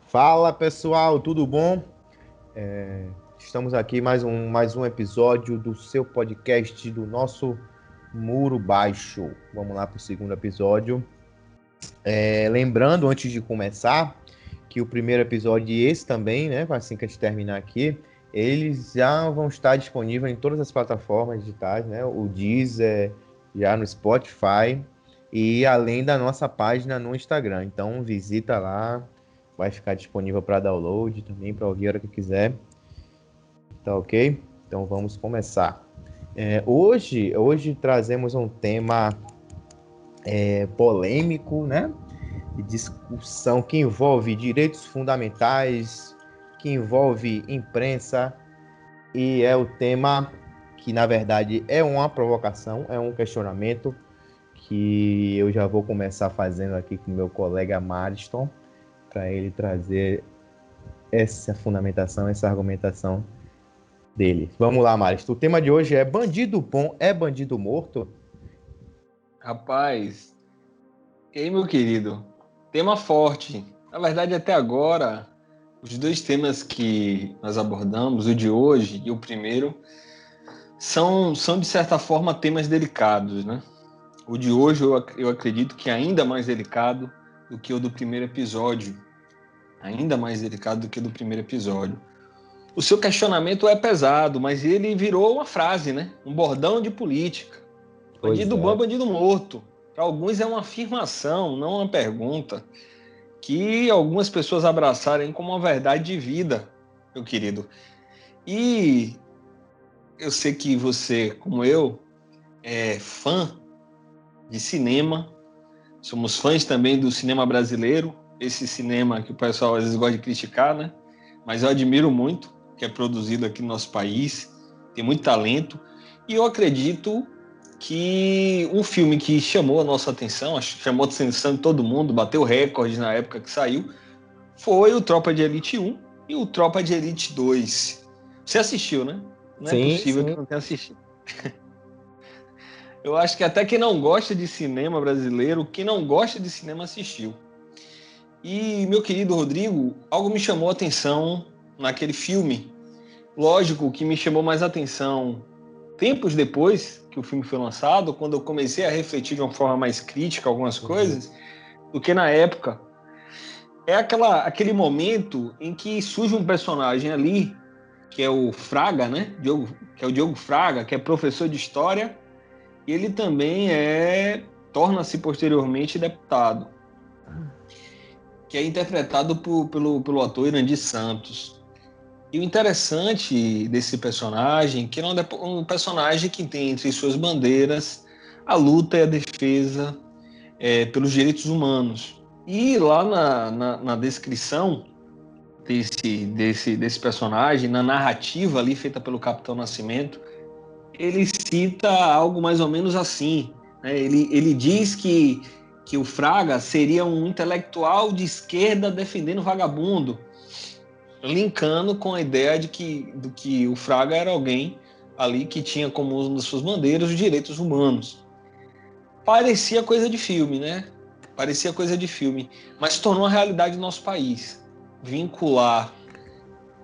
Fala pessoal, tudo bom? Estamos aqui mais um episódio do seu podcast do nosso Muro Baixo. Vamos lá para o segundo episódio. Lembrando, antes de começar, que o primeiro episódio e esse também, né? Assim que a gente terminar aqui, eles já vão estar disponíveis em todas as plataformas digitais, né? O Deezer, já no Spotify e além da nossa página no Instagram. Então visita lá, vai ficar disponível para download também, para ouvir a hora que quiser. Tá ok? Então vamos começar. Hoje trazemos um tema polêmico, né? De discussão que envolve direitos fundamentais, que envolve imprensa, e é o tema que, na verdade, é uma provocação, é um questionamento que eu já vou começar fazendo aqui com meu colega Mariston, para ele trazer essa fundamentação, essa argumentação dele. Vamos lá, Mariston. O tema de hoje é: bandido bom é bandido morto? Rapaz, e aí, meu querido? Tema forte. Na verdade, até agora, os dois temas que nós abordamos, o de hoje e o primeiro, são de certa forma temas delicados, né? O de hoje eu acredito que é ainda mais delicado do que o do primeiro episódio. Ainda mais delicado do que o do primeiro episódio. O seu questionamento é pesado, mas ele virou uma frase, né? Um bordão de política. Bandido bom é bandido morto. Para alguns é uma afirmação, não uma pergunta, que algumas pessoas abraçarem como uma verdade de vida, meu querido. E eu sei que você, como eu, é fã de cinema, somos fãs também do cinema brasileiro, esse cinema que o pessoal às vezes gosta de criticar, né? Mas eu admiro muito, que é produzido aqui no nosso país, tem muito talento, e eu acredito que um filme que chamou a nossa atenção, acho que chamou a atenção de todo mundo, bateu recorde na época que saiu, foi o Tropa de Elite 1 e o Tropa de Elite 2. Você assistiu, né? Não é possível que não tenha assistido. Eu acho que até quem não gosta de cinema brasileiro, quem não gosta de cinema assistiu. E, meu querido Rodrigo, algo me chamou a atenção naquele filme. Lógico que me chamou mais atenção tempos depois que o filme foi lançado, quando eu comecei a refletir de uma forma mais crítica algumas coisas, do que na época. É aquele momento em que surge um personagem ali, que é o Fraga, né? Que é o Diogo Fraga, que é professor de história, e ele também torna-se posteriormente deputado, que é interpretado pelo ator Irandir Santos. E o interessante desse personagem, que é um personagem que tem entre suas bandeiras a luta e a defesa pelos direitos humanos. E lá na descrição desse personagem, na narrativa ali feita pelo Capitão Nascimento, ele cita algo mais ou menos assim, né? Ele diz que o Fraga seria um intelectual de esquerda defendendo vagabundo, linkando com a ideia do que o Fraga era alguém ali que tinha como uma das suas bandeiras os direitos humanos. Parecia coisa de filme, né? Parecia coisa de filme, mas se tornou a realidade do nosso país. Vincular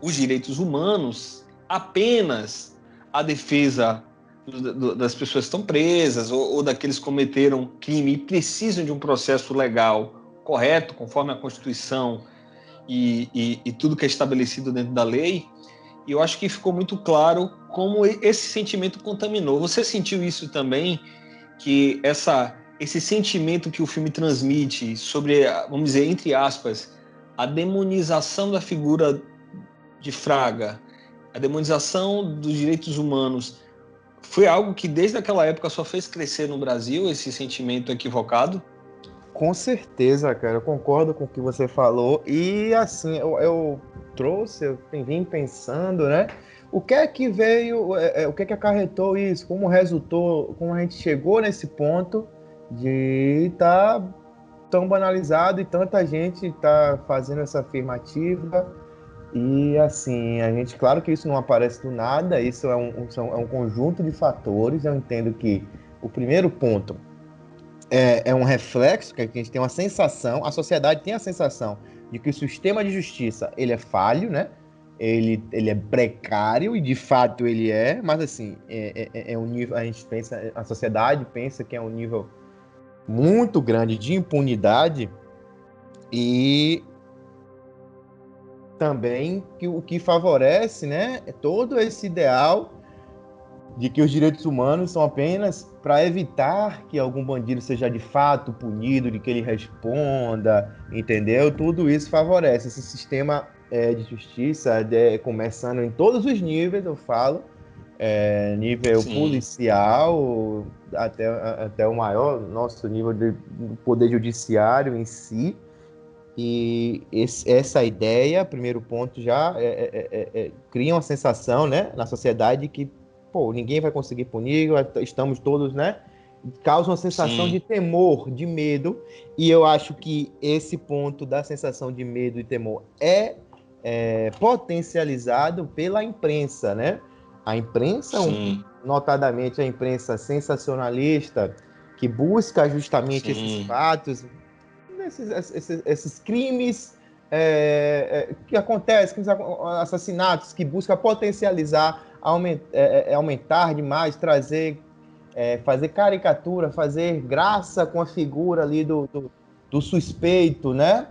os direitos humanos apenas à defesa das pessoas que estão presas ou daqueles que cometeram crime e precisam de um processo legal correto, conforme a Constituição e tudo que é estabelecido dentro da lei. E eu acho que ficou muito claro como esse sentimento contaminou. Você sentiu isso também? Que esse sentimento que o filme transmite sobre, vamos dizer, entre aspas, a demonização da figura de Fraga, a demonização dos direitos humanos, foi algo que desde aquela época só fez crescer no Brasil, esse sentimento equivocado? Com certeza, cara, eu concordo com o que você falou. E assim, eu vim pensando, né? O que é que veio, o que é que acarretou isso? Como resultou, como a gente chegou nesse ponto de estar tão banalizado e tanta gente está fazendo essa afirmativa. E assim, a gente, claro que isso não aparece do nada, isso é um conjunto de fatores. Eu entendo que o primeiro ponto é um reflexo, que a gente tem uma sensação, a sociedade tem a sensação de que o sistema de justiça ele é falho, né? Ele é precário, e de fato ele é, mas assim, é um nível, a gente pensa, a sociedade pensa que é um nível muito grande de impunidade, e também que o que favorece, né, é todo esse ideal de que os direitos humanos são apenas para evitar que algum bandido seja de fato punido, de que ele responda, entendeu? Tudo isso favorece esse sistema de justiça, começando em todos os níveis, eu falo, nível Sim, policial até o maior, nosso nível do poder judiciário em si. E essa ideia, primeiro ponto, já cria uma sensação, né, na sociedade que, pô, ninguém vai conseguir punir, estamos todos, né? Causa uma sensação de sim, temor, de medo, e eu acho que esse ponto da sensação de medo e temor é potencializado pela imprensa, né? A imprensa, sim, notadamente a imprensa sensacionalista, que busca justamente esses sim, fatos, esses crimes que acontecem, assassinatos, que busca potencializar, aumentar demais, fazer caricatura, fazer graça com a figura ali do suspeito, né?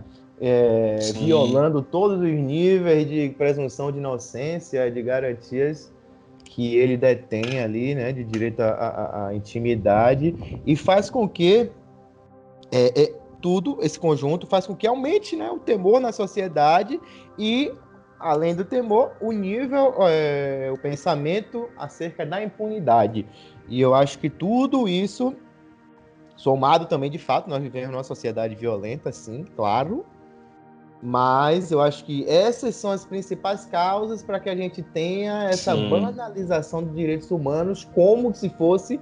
sim. Violando todos os níveis de presunção de inocência, de garantias que ele detém ali, né? De direito à intimidade, e faz com que tudo, esse conjunto, faz com que aumente, né, o temor na sociedade e, além do temor, o nível, o pensamento acerca da impunidade. E eu acho que tudo isso, somado também, de fato, nós vivemos numa sociedade violenta, sim, claro, mas eu acho que essas são as principais causas para que a gente tenha essa Sim. banalização de direitos humanos como se fosse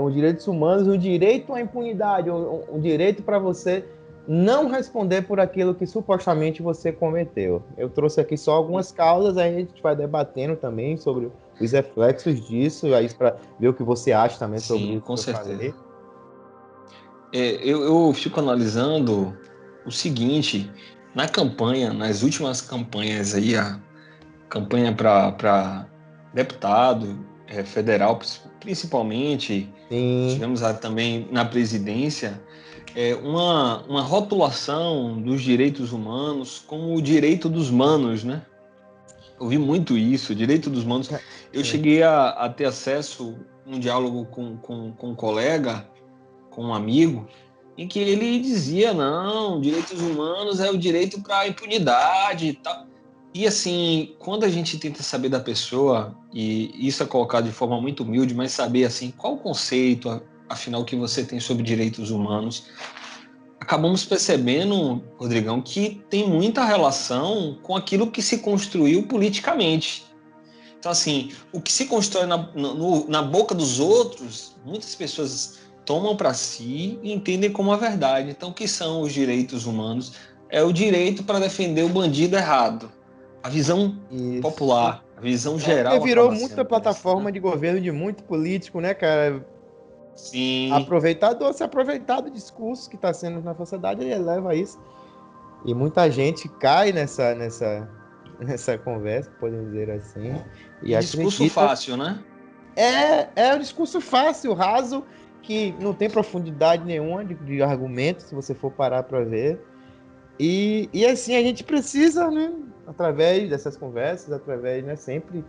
os direitos humanos, o direito à impunidade, o direito para você não responder por aquilo que supostamente você cometeu. Eu trouxe aqui só algumas causas, aí a gente vai debatendo também sobre os reflexos disso, aí para ver o que você acha também sobre Sim, isso com que eu falei. certeza. Eu fico analisando o seguinte, na campanha, nas últimas campanhas aí, a campanha para deputado federal, principalmente, Sim, tivemos também na presidência, uma rotulação dos direitos humanos como o direito dos manos, né? Eu vi muito isso, direito dos manos. Eu é, cheguei a ter acesso, um diálogo com um colega, com um amigo, em que ele dizia, não, direitos humanos é o direito para a impunidade e tal. E assim, quando a gente tenta saber da pessoa, e isso é colocado de forma muito humilde, mas saber assim, qual o conceito, afinal, que você tem sobre direitos humanos, acabamos percebendo, Rodrigão, que tem muita relação com aquilo que se construiu politicamente. Então, assim, o que se constrói na boca dos outros, muitas pessoas tomam para si e entendem como a verdade. Então, o que são os direitos humanos? É o direito para defender o bandido errado. A visão isso. popular, a visão É porque geral virou acaba muita sendo essa, né? plataforma de governo de muito político, né, cara? Sim, Se aproveitar do discurso que está sendo na sociedade, ele leva a isso. E muita gente cai nessa conversa, podemos dizer assim, e e discurso acredita. fácil, né? É um discurso fácil, raso, que não tem profundidade nenhuma de argumento, se você for parar para ver. E assim, a gente precisa, né, através dessas conversas, através, né, sempre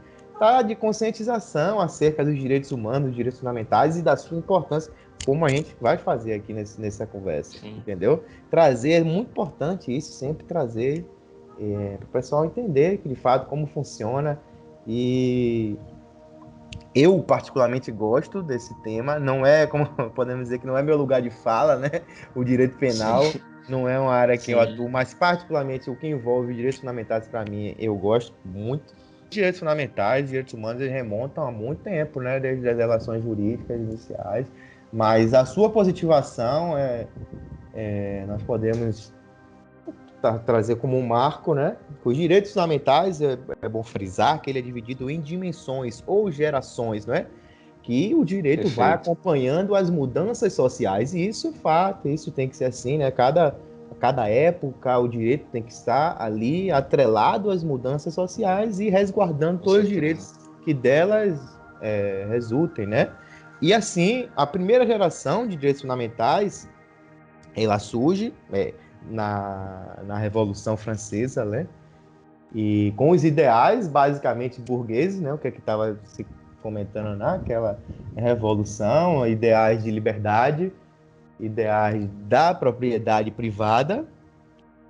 de conscientização acerca dos direitos humanos, dos direitos fundamentais e da sua importância, como a gente vai fazer aqui nessa conversa, Sim, entendeu? Trazer, é muito importante isso, sempre trazer para o pessoal entender que, de fato, como funciona. E eu particularmente gosto desse tema, não é, como podemos dizer, que não é meu lugar de fala, né? O direito sim, penal não é uma área que eu sim, atuo, mas particularmente o que envolve direitos fundamentais para mim, eu gosto muito. Direitos fundamentais, direitos humanos, eles remontam há muito tempo, né? Desde as relações jurídicas iniciais, mas a sua positivação nós podemos trazer como um marco, né? Os direitos fundamentais, é bom frisar que ele é dividido em dimensões ou gerações, né? Que o direito vai perfeito. acompanhando as mudanças sociais, e isso é fato, isso tem que ser assim, né? cada época, o direito tem que estar ali atrelado às mudanças sociais e resguardando todos os direitos que delas resultem, né? E assim, a primeira geração de direitos fundamentais, ela surge na Revolução Francesa, né? E com os ideais basicamente burgueses, né? O que é que estava se comentando naquela revolução, ideais de liberdade, ideais da propriedade privada.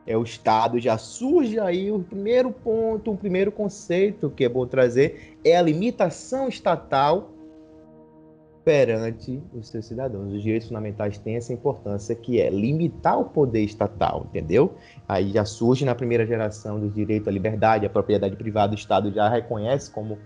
O Estado já surge aí, o primeiro ponto, o primeiro conceito que é bom trazer é a limitação estatal perante os seus cidadãos. Os direitos fundamentais têm essa importância, que é limitar o poder estatal, entendeu? Aí já surge na primeira geração do direito à liberdade, à propriedade privada, o Estado já reconhece como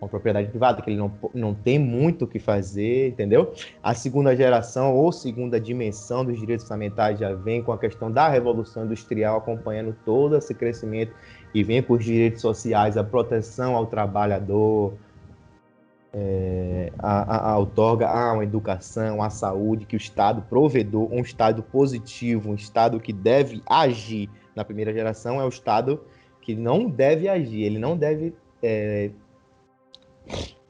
uma propriedade privada, que ele não tem muito o que fazer, entendeu? A segunda geração ou segunda dimensão dos direitos fundamentais já vem com a questão da Revolução Industrial, acompanhando todo esse crescimento, e vem com os direitos sociais, a proteção ao trabalhador, a outorga a uma educação, a saúde, que o Estado provedor, um Estado positivo, um Estado que deve agir na primeira geração, é o Estado que não deve agir, ele não deve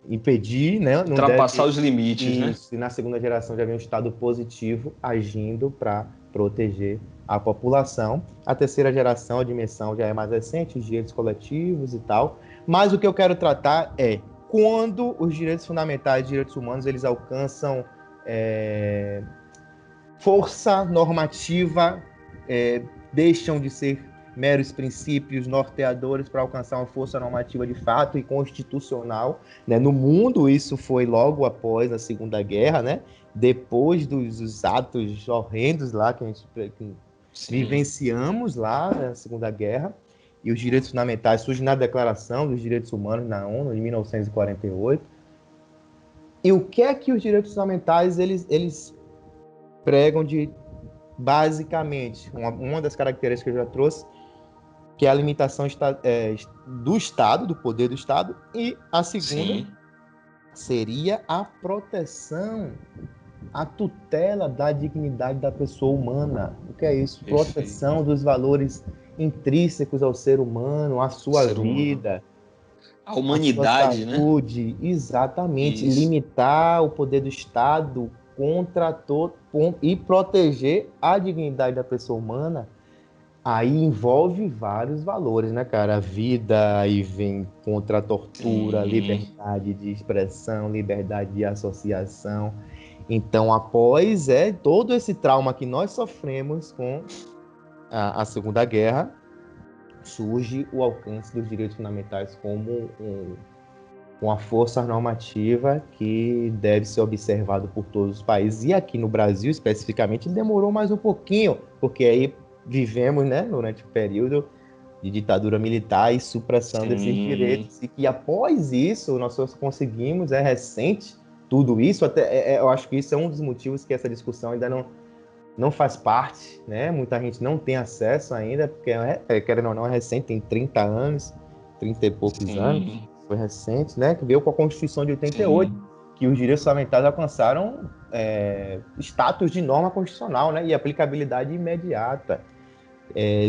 impedir, né? Não ultrapassar deve, os limites, né? E na segunda geração já vem um Estado positivo agindo para proteger a população. A terceira geração, a dimensão já é mais recente, os direitos coletivos e tal. Mas o que eu quero tratar é quando os direitos fundamentais, direitos humanos, eles alcançam força normativa, deixam de ser meros princípios norteadores para alcançar uma força normativa de fato e constitucional, né? No mundo, isso foi logo após a Segunda Guerra, né? Depois dos atos horrendos lá que a gente vivenciamos lá na Segunda Guerra, e os direitos fundamentais surgem na Declaração dos Direitos Humanos na ONU, em 1948. E o que é que os direitos fundamentais eles pregam de, basicamente, uma das características que eu já trouxe, que é a limitação do Estado, do poder do Estado, e a segunda seria a proteção, a tutela da dignidade da pessoa humana. O que é isso? Perfeito. Proteção dos valores intrínsecos ao ser humano, à sua vida, a humanidade, a sua saúde, né? Exatamente. Isso. Limitar o poder do Estado contra todo e proteger a dignidade da pessoa humana. Aí envolve vários valores, né, cara? A vida, aí vem contra a tortura, liberdade de expressão, liberdade de associação. Então, após todo esse trauma que nós sofremos com a Segunda Guerra, surge o alcance dos direitos fundamentais como uma força normativa que deve ser observado por todos os países. E aqui no Brasil, especificamente, demorou mais um pouquinho, porque aí vivemos, né, durante o período de ditadura militar e supressão desses direitos, e que após isso nós conseguimos, recente, tudo isso, até eu acho que isso é um dos motivos que essa discussão ainda não faz parte, né? Muita gente não tem acesso ainda, porque, querendo ou não, é recente, tem 30 anos, 30 e poucos anos, foi recente, né? Que veio com a Constituição de 88, que os direitos fundamentais alcançaram status de norma constitucional, né? E aplicabilidade imediata.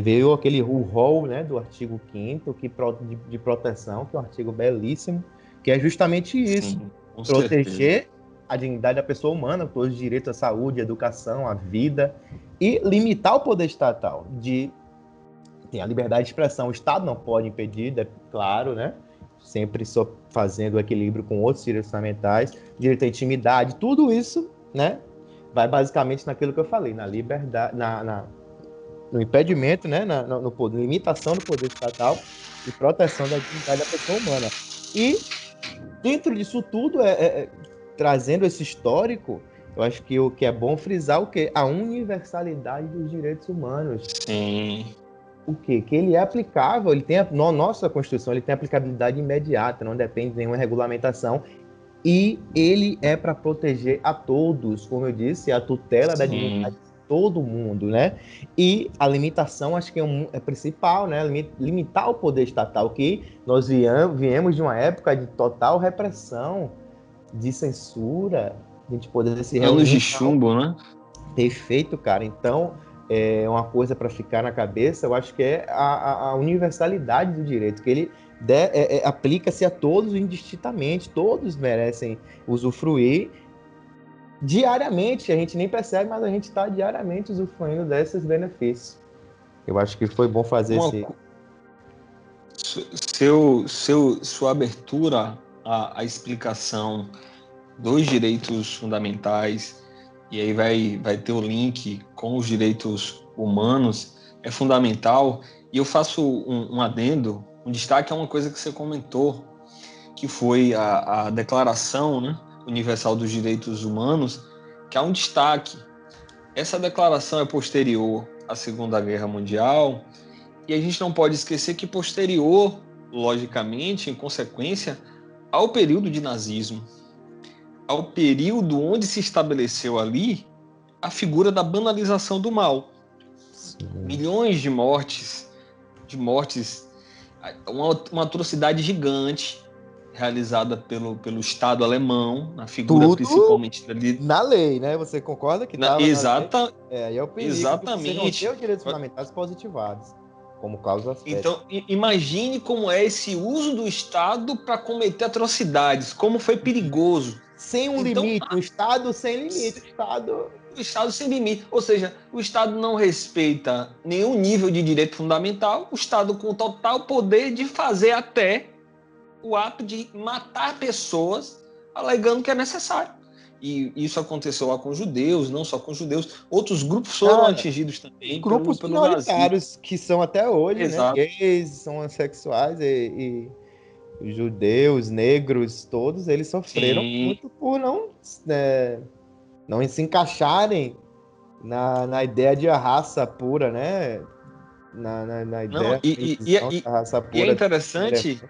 Veio o rol, né, do artigo 5º de proteção, que é um artigo belíssimo, que é justamente isso, proteger a dignidade da pessoa humana, todos os direitos à saúde, à educação, à vida, e limitar o poder estatal. Tem a liberdade de expressão, o Estado não pode impedir, claro, né? Sempre só fazendo o equilíbrio com outros direitos fundamentais, direito à intimidade, tudo isso, né, vai basicamente naquilo que eu falei, na liberdade, no impedimento, né, limitação do poder estatal e proteção da dignidade da pessoa humana. E dentro disso tudo, trazendo esse histórico, eu acho que o que é bom frisar o quê? A universalidade dos direitos humanos. Sim. O quê? Que ele é aplicável, ele tem na nossa Constituição, ele tem aplicabilidade imediata, não depende de nenhuma regulamentação, e ele é para proteger a todos, como eu disse, a tutela da dignidade de todo mundo, né? E a limitação, acho que é principal, né? Limitar o poder estatal, que nós viemos de uma época de total repressão, de censura, de a gente poder se reunir. Anos de chumbo, né? Perfeito, cara. Então, é uma coisa para ficar na cabeça, eu acho que é a universalidade do direito, que ele aplica-se a todos indistintamente, todos merecem usufruir diariamente, a gente nem percebe, mas a gente está diariamente usufruindo desses benefícios. Eu acho que foi bom fazer esse... Sua abertura à explicação dos direitos fundamentais, e aí vai ter o link com os direitos humanos, é fundamental. E eu faço um adendo, um destaque a uma coisa que você comentou, que foi a Declaração, né, Universal dos Direitos Humanos, que há um destaque. Essa declaração é posterior à Segunda Guerra Mundial, e a gente não pode esquecer que posterior, logicamente, em consequência, ao período de nazismo, ao período onde se estabeleceu ali a figura da banalização do mal. Sim. Milhões de mortes, uma atrocidade gigante realizada pelo Estado alemão, na figura tudo principalmente na lei, né? Você concorda que estava na lei? Aí é o perigo Exatamente. De você não ter os direitos fundamentais positivados como causa. Então, imagine como é esse uso do Estado para cometer atrocidades, como foi perigoso. Sem um limite, um Estado sem limite. O Estado sem limite. Ou seja, o Estado não respeita nenhum nível de direito fundamental, o Estado com total poder de fazer até o ato de matar pessoas, alegando que é necessário. E isso aconteceu lá com judeus, não só com judeus, outros grupos foram atingidos também. Grupos minoritários que são até hoje, exato, né? Gays, são homossexuais e judeus, negros, todos eles sofreram muito por não se encaixarem na ideia de raça pura, né? Na ideia da raça pura. E é interessante,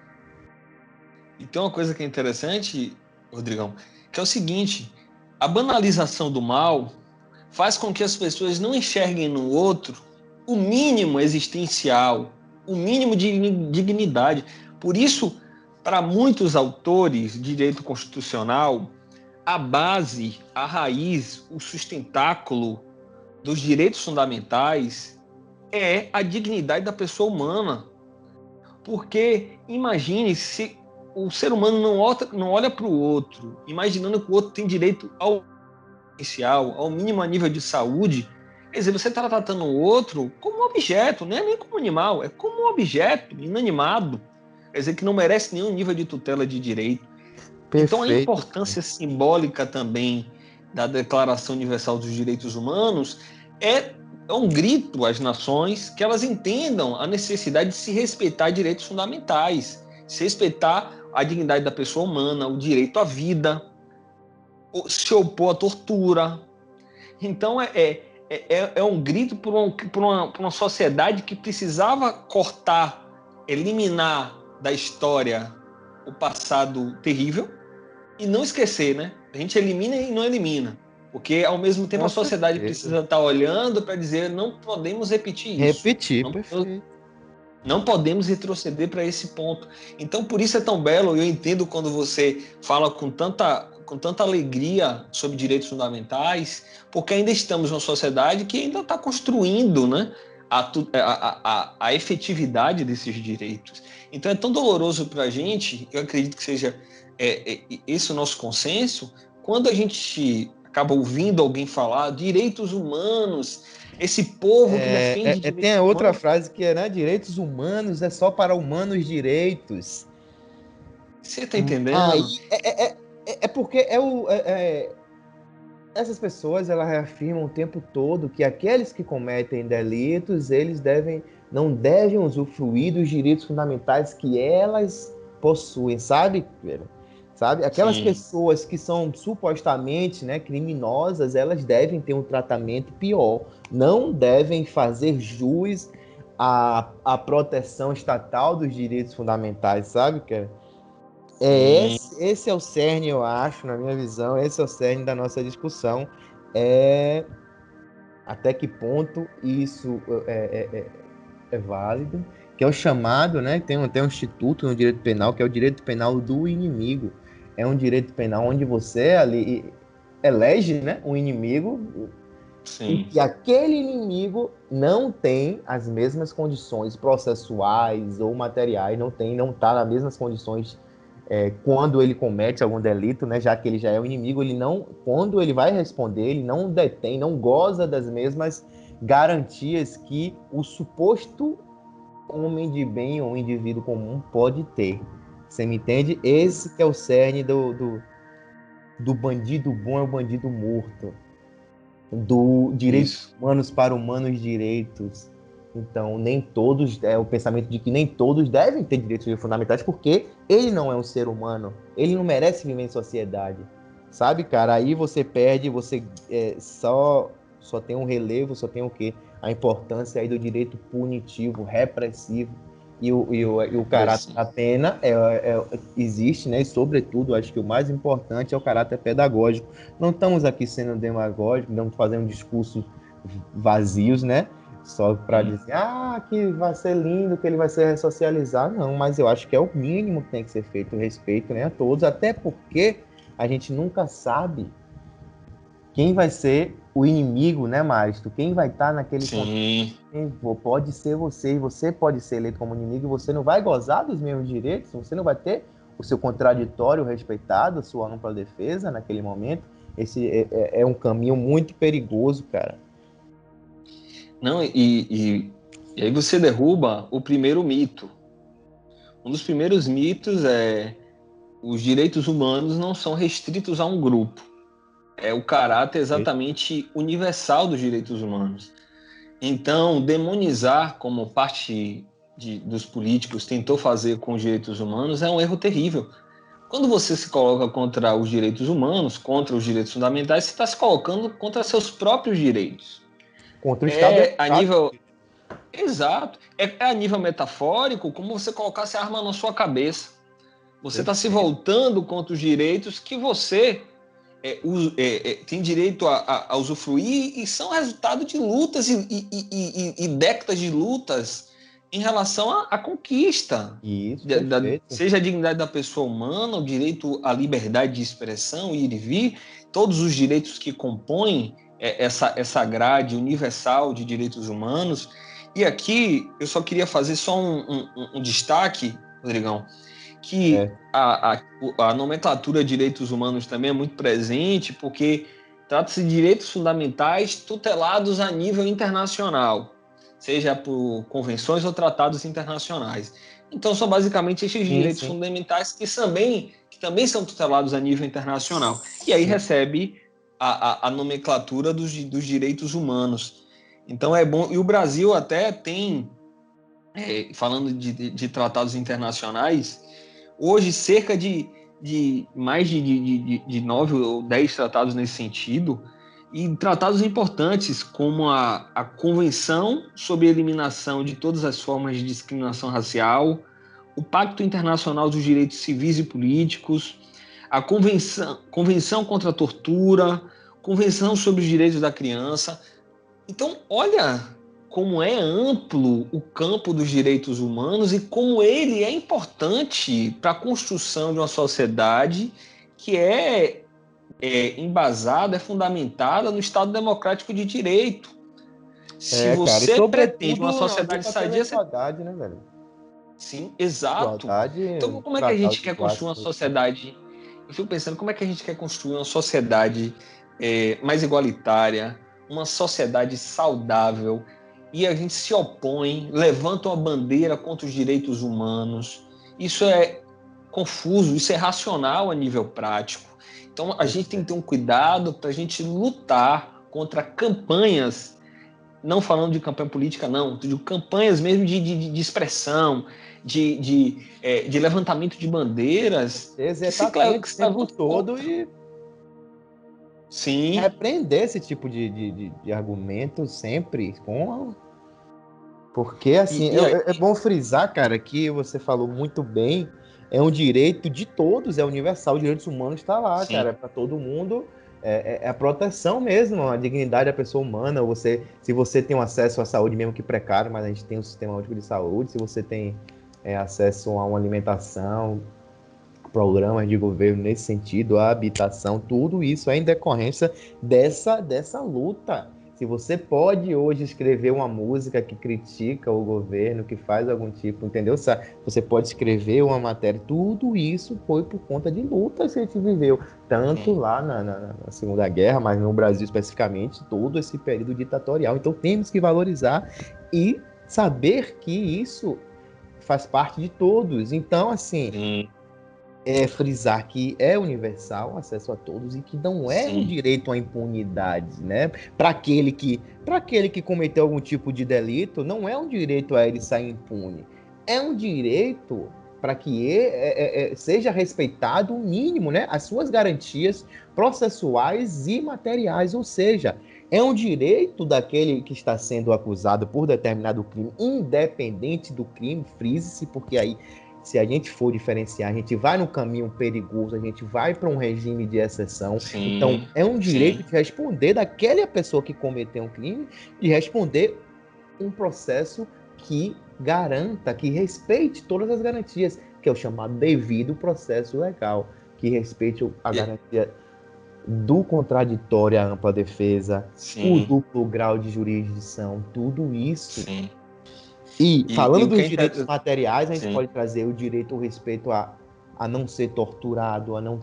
e tem uma coisa que é interessante, Rodrigão, que é o seguinte: a banalização do mal faz com que as pessoas não enxerguem no outro o mínimo existencial, o mínimo de dignidade. Por isso, para muitos autores de direito constitucional, a base, a raiz, o sustentáculo dos direitos fundamentais é a dignidade da pessoa humana. Porque imagine se o ser humano não olha para o outro, imaginando que o outro tem direito ao essencial, ao mínimo nível de saúde. Quer dizer, você está tratando o outro como um objeto, não é nem como animal, é como um objeto inanimado. Quer dizer, que não merece nenhum nível de tutela de direito. Perfeito. Então, a importância simbólica também da Declaração Universal dos Direitos Humanos é um grito às nações que elas entendam a necessidade de se respeitar direitos fundamentais, se respeitar a dignidade da pessoa humana, o direito à vida, se opor à tortura. Então, é um grito por uma sociedade que precisava cortar, eliminar da história o passado terrível e não esquecer, né? A gente elimina e não elimina. Porque, ao mesmo tempo, a sociedade precisa estar olhando para dizer não podemos repetir isso. Perfeito. Não podemos retroceder para esse ponto. Então, por isso é tão belo, eu entendo quando você fala com tanta alegria sobre direitos fundamentais, porque ainda estamos numa sociedade que ainda está construindo, né, a efetividade desses direitos. Então, é tão doloroso para a gente, eu acredito que seja esse o nosso consenso, quando a gente acaba ouvindo alguém falar direitos humanos, esse povo que defende direitos tem a outra frase que é, né, direitos humanos é só para humanos direitos. Você está entendendo? É porque essas pessoas, elas reafirmam o tempo todo que aqueles que cometem delitos, eles não devem usufruir dos direitos fundamentais que elas possuem, sabe? Aquelas Sim. pessoas que são supostamente, né, criminosas, elas devem ter um tratamento pior. Não devem fazer jus à proteção estatal dos direitos fundamentais, sabe, cara? Esse é o cerne, eu acho, na minha visão, esse é o cerne da nossa discussão. Até que ponto isso é válido, que é o chamado, né? Tem um instituto no direito penal, que é o direito penal do inimigo. É um direito penal onde você ali elege, né, um inimigo e Sim. que aquele inimigo não tem as mesmas condições processuais ou materiais, não está nas mesmas condições quando ele comete algum delito, né? Já que ele já é o inimigo, ele não, quando ele vai responder, ele não detém, não goza das mesmas garantias que o suposto homem de bem ou indivíduo comum pode ter. Você me entende? Esse que é o cerne do bandido bom é o bandido morto, do direitos Isso. humanos para humanos direitos. Então, nem todos, o pensamento de que nem todos devem ter direitos fundamentais, porque ele não é um ser humano, ele não merece viver em sociedade. Sabe, cara? Aí você perde, você só tem um relevo, só tem o quê? A importância aí do direito punitivo, repressivo, e o caráter da pena existe, né? E, sobretudo, acho que o mais importante é o caráter pedagógico. Não estamos aqui sendo demagógicos, não fazendo discursos vazios, né? Só para dizer, que vai ser lindo, que ele vai ser ressocializado. Não, mas eu acho que é o mínimo que tem que ser feito, o respeito, né, a todos, até porque a gente nunca sabe quem vai ser o inimigo, né, Márcio? Quem vai estar naquele contexto? Sim. Pode ser você, e você pode ser eleito como inimigo, e você não vai gozar dos mesmos direitos, você não vai ter o seu contraditório respeitado, a sua ampla defesa naquele momento. Esse é um caminho muito perigoso, cara. Não, e aí você derruba o primeiro mito. Um dos primeiros mitos é os direitos humanos não são restritos a um grupo. É o caráter exatamente universal dos direitos humanos. Então, demonizar, como parte dos políticos tentou fazer com os direitos humanos, é um erro terrível. Quando você se coloca contra os direitos humanos, contra os direitos fundamentais, você está se colocando contra seus próprios direitos. Contra o Estado É a Democrático. nível. Exato. É a nível metafórico, como você colocasse a arma na sua cabeça. Você está se voltando contra os direitos que você tem direito a usufruir e são resultado de lutas e décadas de lutas em relação à conquista, Isso, perfeito. seja a dignidade da pessoa humana, o direito à liberdade de expressão, ir e vir, todos os direitos que compõem essa grade universal de direitos humanos. E aqui eu só queria fazer só um destaque, Rodrigão, que a nomenclatura de direitos humanos também é muito presente, porque trata-se de direitos fundamentais tutelados a nível internacional, seja por convenções ou tratados internacionais. Então, são basicamente esses direitos fundamentais que também são tutelados a nível internacional. E aí recebe a nomenclatura dos direitos humanos. Então, é bom. E o Brasil até tem, falando de tratados internacionais, hoje, cerca de mais de 9 ou 10 tratados nesse sentido, e tratados importantes, como a Convenção sobre a Eliminação de Todas as Formas de Discriminação Racial, o Pacto Internacional dos Direitos Civis e Políticos, a Convenção contra a Tortura, Convenção sobre os Direitos da Criança. Então, olha como é amplo o campo dos direitos humanos e como ele é importante para a construção de uma sociedade que é embasada, é fundamentada no Estado democrático de direito. Se Cara, e você pretende uma sobretudo na sociedade luta pela sadia, você... igualdade, né, velho? Sim, exato. Igualdade, Então, como é que a tratado gente de quer construir uma clássicos. sociedade? Eu fico pensando, como é que a gente quer construir uma sociedade mais igualitária, uma sociedade saudável, e a gente se opõe, levanta uma bandeira contra os direitos humanos. Isso é confuso, isso é racional a nível prático. Então, a gente tem que ter um cuidado para a gente lutar contra campanhas, não falando de campanha política, não, de campanhas mesmo de expressão, de levantamento de bandeiras que se Atento o tempo levantam todo contra. e Sim. repreender esse tipo de argumento sempre porque, assim, E aí, é bom frisar, cara, que você falou muito bem, é um direito de todos, é universal, os direitos humanos está lá, cara, sim, é para todo mundo, é a proteção mesmo, a dignidade da pessoa humana, se você tem um acesso à saúde, mesmo que precário, mas a gente tem um sistema único de saúde, se você tem acesso a uma alimentação, programas de governo nesse sentido, a habitação, tudo isso é em decorrência dessa luta. Se você pode hoje escrever uma música que critica o governo, que faz algum tipo, entendeu? Você pode escrever uma matéria. Tudo isso foi por conta de lutas que a gente viveu, tanto lá na Segunda Guerra, mas no Brasil especificamente, todo esse período ditatorial. Então temos que valorizar e saber que isso faz parte de todos. Então, assim, frisar que é universal, acesso a todos, e que não é um direito à impunidade, né? Para aquele que cometeu algum tipo de delito, não é um direito a ele sair impune. É um direito para que seja respeitado o mínimo, né? As suas garantias processuais e materiais, ou seja, é um direito daquele que está sendo acusado por determinado crime, independente do crime, frise-se, porque aí, se a gente for diferenciar, a gente vai no caminho perigoso, a gente vai para um regime de exceção. Então, é um direito de responder daquela pessoa que cometeu um crime, de responder um processo que garanta, que respeite todas as garantias, que é o chamado devido processo legal, que respeite a garantia do contraditório à ampla defesa, o duplo grau de jurisdição, tudo isso. E falando dos direitos materiais, a gente pode trazer o direito ao respeito a não ser torturado, a não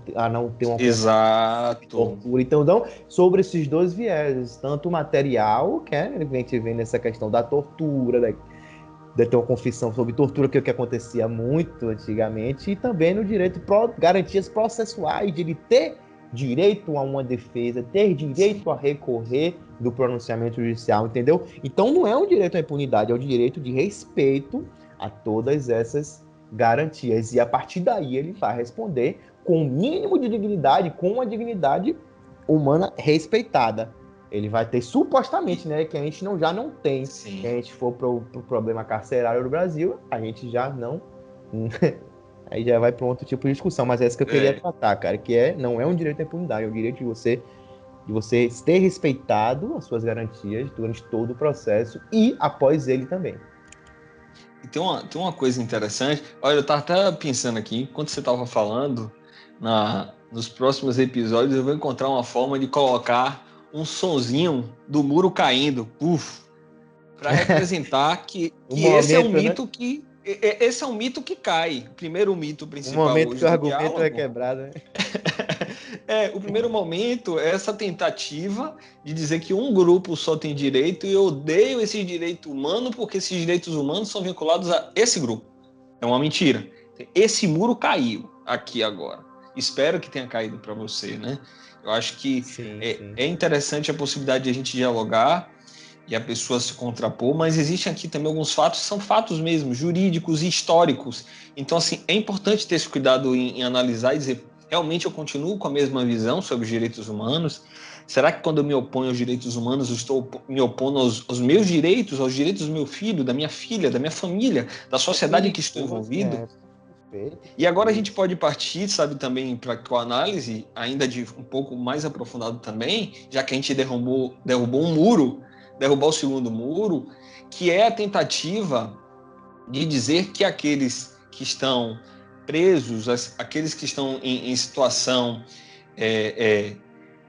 ter uma tortura. Então, sobre esses dois vieses, tanto o material, que a gente vê nessa questão da tortura, de ter uma confissão sobre tortura, que é o que acontecia muito antigamente, e também no direito, garantias processuais, de ele ter direito a uma defesa, ter direito a recorrer do pronunciamento judicial, entendeu? Então não é um direito à impunidade, é um direito de respeito a todas essas garantias. E a partir daí ele vai responder com o mínimo de dignidade, com uma dignidade humana respeitada. Ele vai ter, supostamente, né, que a gente já não tem. Se a gente for pro problema carcerário do Brasil, a gente já não... Aí já vai para um outro tipo de discussão, mas é essa que eu queria tratar, cara, que não é um direito à impunidade, é o direito de você ter respeitado as suas garantias durante todo o processo e após ele também. E tem uma coisa interessante, olha, eu estava até pensando aqui, enquanto você estava falando, nos próximos episódios eu vou encontrar uma forma de colocar um sonzinho do muro caindo, para representar que esse é um mito, né? Esse é um mito que cai. O primeiro mito principal hoje. O momento hoje que o argumento é quebrado, né? O primeiro momento é essa tentativa de dizer que um grupo só tem direito e eu odeio esse direito humano porque esses direitos humanos são vinculados a esse grupo. É uma mentira. Esse muro caiu aqui agora. Espero que tenha caído para você, né? Eu acho que é interessante a possibilidade de a gente dialogar e a pessoa se contrapor, mas existem aqui também alguns fatos, são fatos mesmo, jurídicos e históricos. Então, assim, é importante ter esse cuidado em analisar e dizer, realmente eu continuo com a mesma visão sobre os direitos humanos? Será que quando eu me oponho aos direitos humanos, eu estou me opondo aos meus direitos, aos direitos do meu filho, da minha filha, da minha família, da sociedade em que estou envolvido? E agora a gente pode partir, sabe, também para a análise, ainda de um pouco mais aprofundado também, já que a gente derrubou um muro, derrubar o segundo muro, que é a tentativa de dizer que aqueles que estão presos, aqueles que estão em situação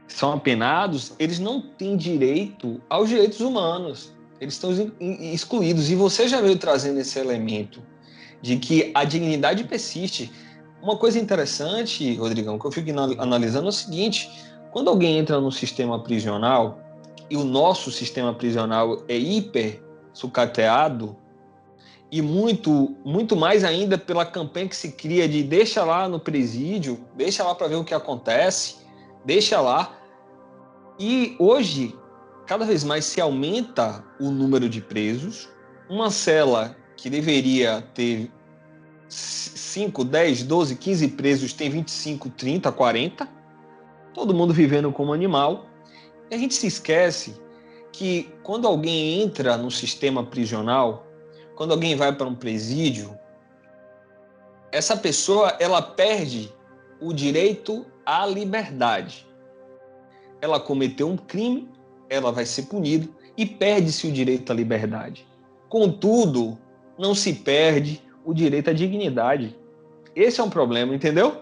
são apenados, eles não têm direito aos direitos humanos, eles estão excluídos. E você já veio trazendo esse elemento de que a dignidade persiste. Uma coisa interessante, Rodrigão, que eu fico analisando é o seguinte, quando alguém entra no sistema prisional, e o nosso sistema prisional é hiper sucateado, e muito, muito mais ainda pela campanha que se cria de deixa lá no presídio, deixa lá para ver o que acontece, deixa lá. E hoje, cada vez mais se aumenta o número de presos, uma cela que deveria ter 5, 10, 12, 15 presos tem 25, 30, 40, todo mundo vivendo como animal. E a gente se esquece que quando alguém entra no sistema prisional, quando alguém vai para um presídio, essa pessoa ela perde o direito à liberdade. Ela cometeu um crime, ela vai ser punida e perde-se o direito à liberdade. Contudo, não se perde o direito à dignidade. Esse é um problema, entendeu?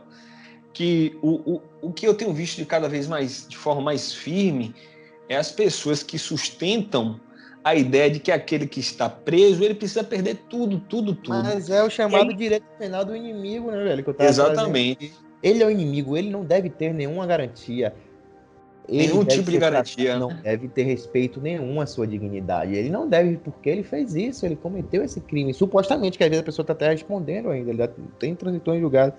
Que o que eu tenho visto de cada vez mais, de forma mais firme, é as pessoas que sustentam a ideia de que aquele que está preso, ele precisa perder tudo, tudo, tudo. Mas é o E chamado aí, direito penal do inimigo, né, velho? Que eu tava trazendo aqui. exatamente, Ele é o inimigo, ele não deve ter nenhuma garantia. Ele nenhum deve tipo de ser tratado, garantia. não deve ter respeito nenhum à sua dignidade. Ele não deve, porque ele fez isso, ele cometeu esse crime. Supostamente, que às vezes a pessoa está até respondendo ainda, ele tem transitor em julgado.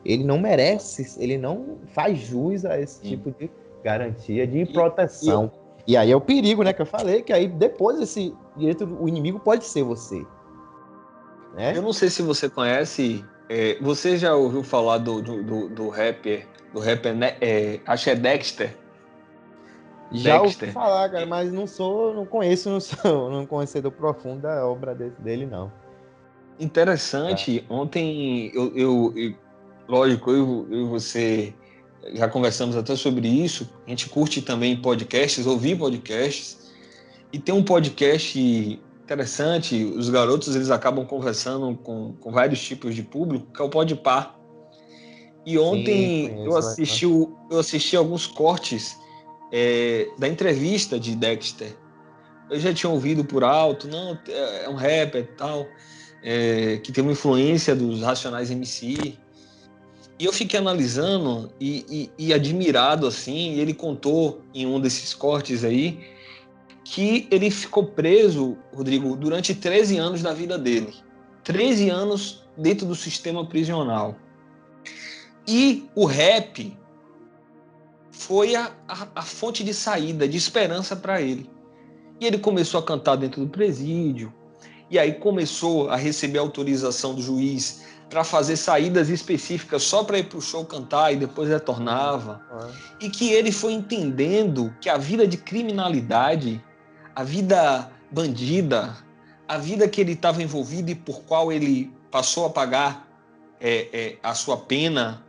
Ele não merece, ele não faz jus a esse Sim. tipo de garantia de E, proteção. E aí é o perigo, né, que eu falei, que aí depois esse direito, o inimigo pode ser você, eu né? não sei se você conhece, você já ouviu falar do rapper, né, acho que é Dexter. Já ouvi Dexter. falar, cara, mas não conheço, não sou um conhecedor profundo da obra dele, não. Tá. Interessante, ontem lógico, eu e você já conversamos até sobre isso, a gente curte também podcasts, ouvir podcasts, e tem um podcast interessante, os garotos eles acabam conversando com vários tipos de público, que é o Podpah. E Sim, ontem conheço. eu assisti alguns cortes da entrevista de Dexter. Eu já tinha ouvido por alto, não, é um rapper e tal, que tem uma influência dos Racionais MC. E eu fiquei analisando e admirado, assim, e ele contou em um desses cortes aí, que ele ficou preso, Rodrigo, durante 13 anos da vida dele. 13 anos dentro do sistema prisional. E o rap foi a fonte de saída, de esperança para ele. E ele começou a cantar dentro do presídio, e aí começou a receber autorização do juiz para fazer saídas específicas só para ir para o show cantar e depois retornava. E que ele foi entendendo que a vida de criminalidade, a vida bandida, a vida que ele estava envolvido e por qual ele passou a pagar a sua pena,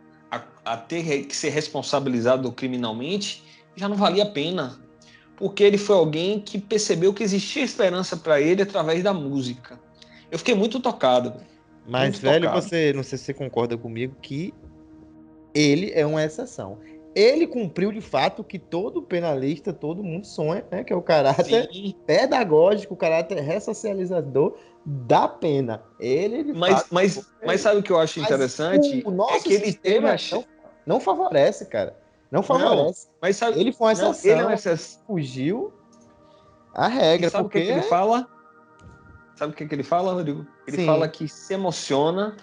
a ter que ser responsabilizado criminalmente, já não valia a pena. Porque ele foi alguém que percebeu que existia esperança para ele através da música. Eu fiquei muito tocado, Mas, muito velho, tocado. você, não sei se você concorda comigo, que ele é uma exceção. Ele cumpriu de fato o que todo penalista, todo mundo sonha, né? Que é o caráter Sim, pedagógico, o caráter ressocializador da pena. Ele, de mas, fato, mas, mas foi. sabe o que eu acho Mas interessante? o É nosso que ele teve sistema não favorece, cara. Não Não, favorece. mas sabe. Ele foi uma Não, ele é uma exceção, exceção. fugiu à E regra, sabe o que é que ele porque, fala? Sabe o que é que ele fala, Rodrigo? Ele fala sim, que se emociona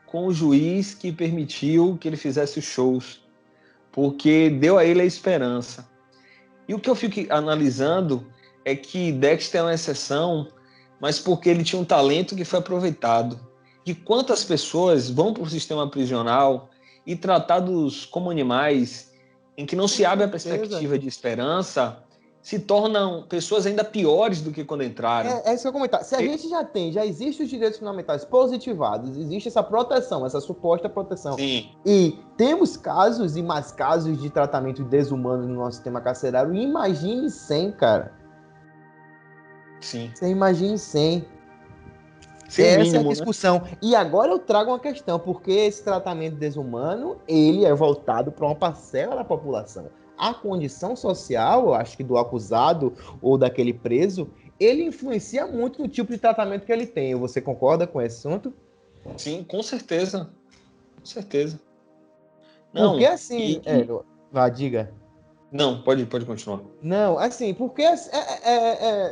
com o juiz que permitiu que ele fizesse os shows, porque deu a ele a esperança. E o que eu fico analisando é que Dexter é uma exceção, mas porque ele tinha um talento que foi aproveitado. E quantas pessoas vão para o sistema prisional e tratados como animais, em que não com se abre a certeza. perspectiva de esperança, se tornam pessoas ainda piores do que quando entraram. É isso que eu comentar. Se a gente já existe os direitos fundamentais positivados, existe essa proteção, essa suposta proteção, Sim, e temos casos e mais casos de tratamento desumano no nosso sistema carcerário, imagine 100, cara. sim. Você imagine 100. Sem o Essa é a mínimo, né? discussão. E agora eu trago uma questão, porque esse tratamento desumano, ele é voltado para uma parcela da população. A condição social, eu acho que do acusado ou daquele preso, ele influencia muito no tipo de tratamento que ele tem. Você concorda com esse assunto? Sim, com certeza. Com certeza. Porque Não, assim, diga. não, pode continuar. Não, assim, porque a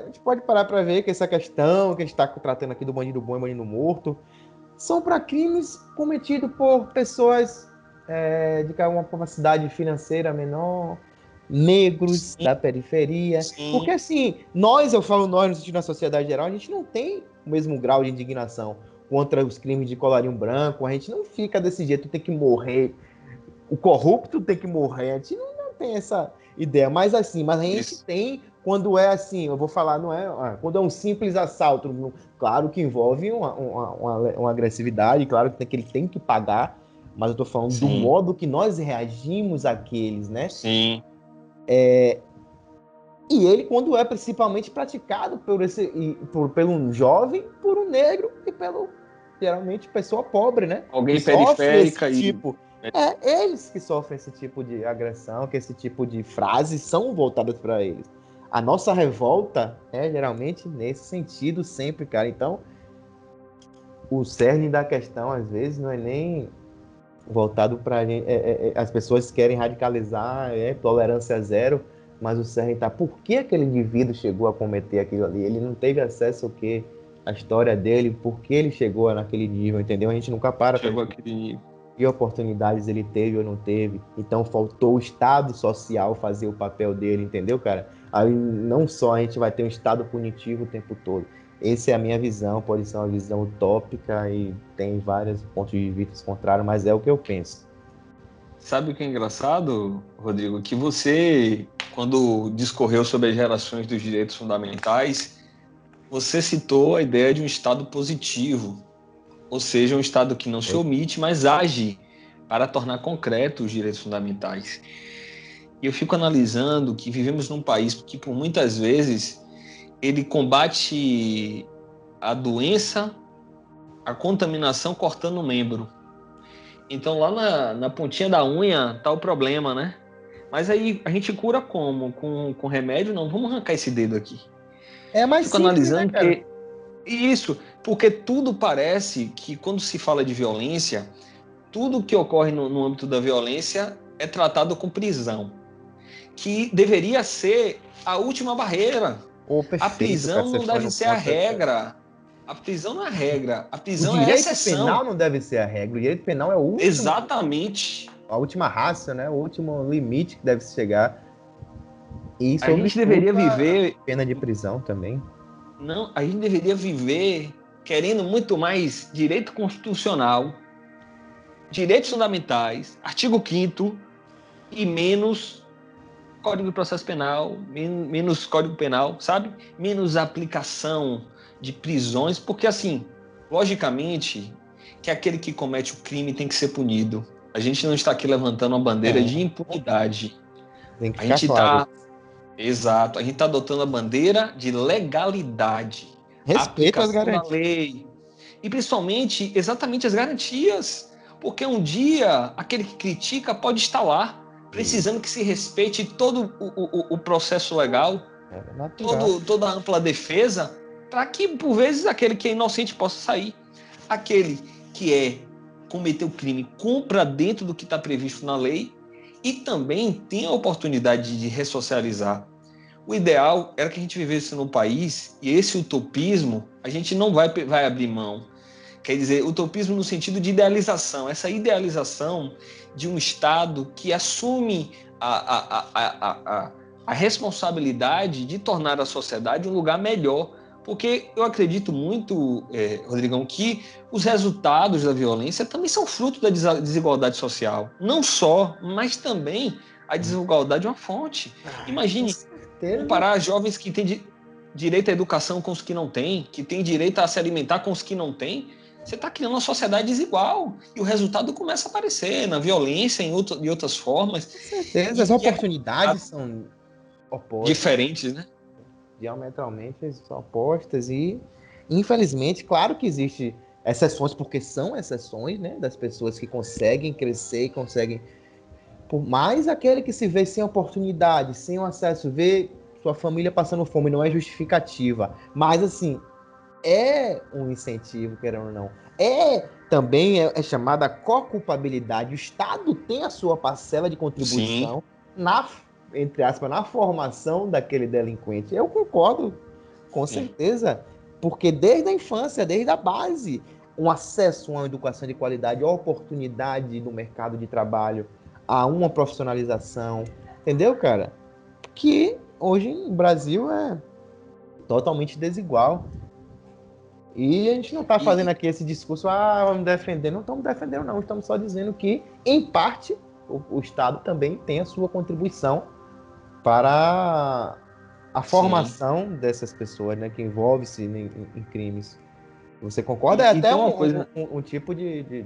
gente pode parar para ver que essa questão que a gente está tratando aqui do bandido bom e bandido morto, são para crimes cometidos por pessoas de uma capacidade financeira menor, negros Sim, da periferia. Porque, sim, assim, eu falo nós, no sentido da sociedade geral, a gente não tem o mesmo grau de indignação contra os crimes de colarinho branco, a gente não fica desse jeito, tem que morrer, o corrupto tem que morrer, a gente não tem essa ideia. Mas, assim, mas a gente isso. tem quando é assim, eu vou falar, não é. Quando é um simples assalto, claro que envolve uma agressividade, claro que ele tem que pagar, mas eu tô falando do Sim, modo que nós reagimos àqueles, né? sim, E ele, quando é principalmente praticado pelo um jovem, por um negro e pelo, geralmente, pessoa pobre, né? Que alguém sofre esse periférica e tipo. É eles que sofrem esse tipo de agressão, que esse tipo de frases são voltadas para eles. A nossa revolta é geralmente nesse sentido sempre, cara. Então, o cerne da questão, às vezes, não é nem voltado para gente. As pessoas querem radicalizar, tolerância zero, mas o cerne está. Por que aquele indivíduo chegou a cometer aquilo ali? Ele não teve acesso ao quê? A história dele, por que ele chegou naquele nível, entendeu? A gente nunca para Chegou aquele nível. que oportunidades ele teve ou não teve. Então faltou o Estado social fazer o papel dele, entendeu, cara? Aí não só a gente vai ter um Estado punitivo o tempo todo. Essa é a minha visão, pode ser uma visão utópica e tem vários pontos de vista contrários, mas é o que eu penso. Sabe o que é engraçado, Rodrigo? Que você, quando discorreu sobre as gerações dos direitos fundamentais, você citou a ideia de um Estado positivo, ou seja, um Estado que não se omite, mas age para tornar concreto os direitos fundamentais. E eu fico analisando que vivemos num país que, por muitas vezes, ele combate a doença, a contaminação cortando o membro. Então, lá na pontinha da unha tá o problema, né? Mas aí a gente cura como? Com remédio? Não, vamos arrancar esse dedo aqui. É mais Fico simples, né, analisando cara? que isso, porque tudo parece que quando se fala de violência, tudo que ocorre no âmbito da violência é tratado com prisão, que deveria ser a última barreira. Ô, A perfeito, cara, prisão você não foi deve no ser a ponto perfeito. regra. A prisão não é a regra, a O prisão é a direito penal exceção. não deve ser a regra, o direito penal é o último, Exatamente. a última raça, né? O último limite que deve se chegar. E A sob gente deveria culpa, viver, pena de prisão também. não, a gente deveria viver querendo muito mais direito constitucional, direitos fundamentais, artigo 5º e menos Código de Processo Penal, menos Código Penal, sabe? Menos aplicação de prisões, porque assim, logicamente, que aquele que comete o crime tem que ser punido. A gente não está aqui levantando uma bandeira de É, impunidade. tem que A ficar gente claro. está, exato, a gente está adotando a bandeira de legalidade, Respeito às aplicação da garantias. lei e principalmente exatamente as garantias, porque um dia aquele que critica pode estar lá precisando que se respeite todo o processo legal, É natural. toda a ampla defesa, para que por vezes aquele que é inocente possa sair, aquele que cometeu crime cumpra dentro do que está previsto na lei e também tenha a oportunidade de ressocializar. O ideal era que a gente vivesse num país, e esse utopismo a gente não vai abrir mão. Quer dizer, utopismo no sentido de idealização, essa idealização de um Estado que assume a responsabilidade de tornar a sociedade um lugar melhor. Porque eu acredito muito, Rodrigão, que os resultados da violência também são fruto da desigualdade social. Não só, mas também a desigualdade é uma fonte. Com Imagine certeza. comparar jovens que têm direito à educação com os que não têm, que têm direito a se alimentar com os que não têm. Você está criando uma sociedade desigual e o resultado começa a aparecer na violência, em outras formas, Com certeza. As e oportunidades são opostas, diferentes, né? diametralmente opostas e, infelizmente, claro que existe exceções, porque são exceções, né, das pessoas que conseguem crescer e conseguem. Por mais aquele que se vê sem oportunidade, sem o acesso, vê sua família passando fome, não é justificativa. Mas, assim, é um incentivo, querendo ou não. Também é chamada co-culpabilidade. O Estado tem a sua parcela de Sim, contribuição na, entre aspas, na formação daquele delinquente. Eu concordo, com sim. certeza, porque desde a infância, desde a base, um acesso a uma educação de qualidade, a oportunidade no mercado de trabalho, a uma profissionalização, entendeu, cara? Que hoje no Brasil é totalmente desigual. E a gente não está fazendo E, aqui esse discurso, vamos defender. Não estamos defendendo, não. Estamos só dizendo que, em parte, o Estado também tem a sua contribuição para a sim. formação dessas pessoas, né, que envolve-se em crimes. Você concorda? É E até tem uma coisa, um tipo de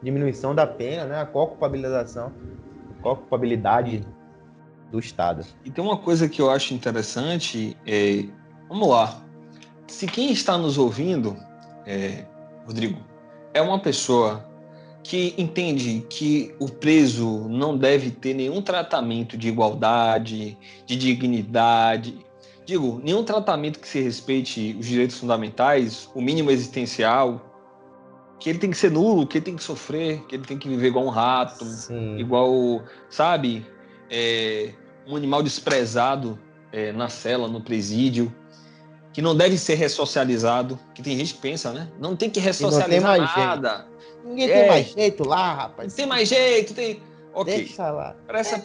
diminuição da pena, né? A co-culpabilização, co-culpabilidade do Estado. e tem uma coisa que eu acho interessante, vamos lá, se quem está nos ouvindo, Rodrigo, é uma pessoa que entende que o preso não deve ter nenhum tratamento de igualdade, de dignidade, Digo, nenhum tratamento que se respeite os direitos fundamentais, o mínimo existencial, que ele tem que ser nulo, que ele tem que sofrer, que ele tem que viver igual um rato, Sim. igual, sabe, um animal desprezado na cela, no presídio, que não deve ser ressocializado, que tem gente que pensa, né? Não tem que E não tem ressocializar mais jeito. nada. Ninguém tem mais jeito lá, Não rapaz. tem mais jeito, tem... Ok. Deixa lá. Para essa